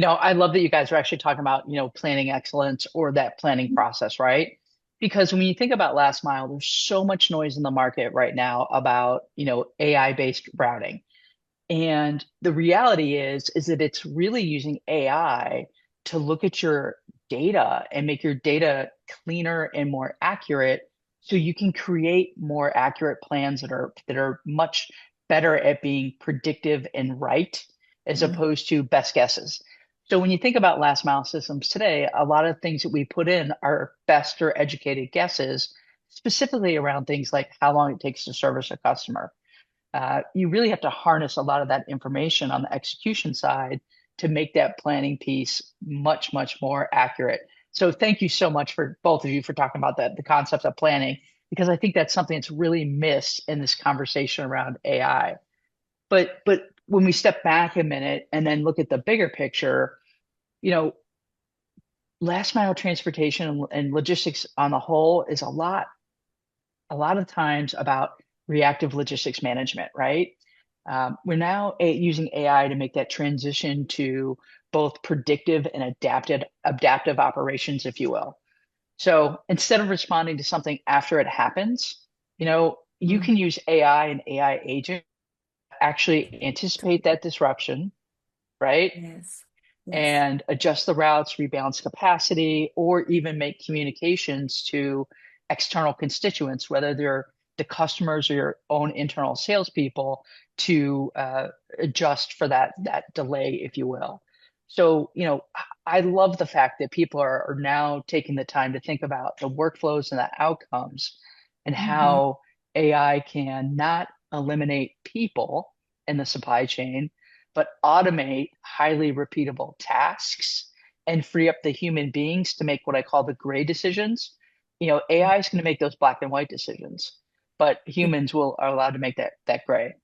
I love that you guys are actually talking about, planning excellence or that planning process, right? Because when you think about last mile, there's so much noise in the market right now about, AI-based routing. And the reality is that it's really using AI to look at your data and make your data cleaner and more accurate so you can create more accurate plans that are much better at being predictive and right as Mm, opposed to best guesses. So when you think about last mile systems today, a lot of things that we put in are best or educated guesses, specifically around things like how long it takes to service a customer. You really have to harness a lot of that information on the execution side to make that planning piece much, much more accurate. So thank you so much for both of you for talking about that, the concept of planning, because I think that's something that's really missed in this conversation around AI. But when we step back a minute and then look at the bigger picture, you know, last mile transportation and logistics on the whole is a lot of times about reactive logistics management, right? We're now using AI to make that transition to both predictive and adaptive operations, if you will. So instead of responding to something after it happens, you mm, can use AI and AI agent to actually anticipate that disruption, right? yes, yes. And adjust the routes, rebalance capacity, or even make communications to external constituents, whether they're the customers or your own internal salespeople, to adjust for that delay, if you will. So, I love the fact that people are now taking the time to think about the workflows and the outcomes and Hmm. how AI can not eliminate people in the supply chain, but automate highly repeatable tasks and free up the human beings to make what I call the gray decisions. AI is going to make those black and white decisions, but humans are allowed to make that gray.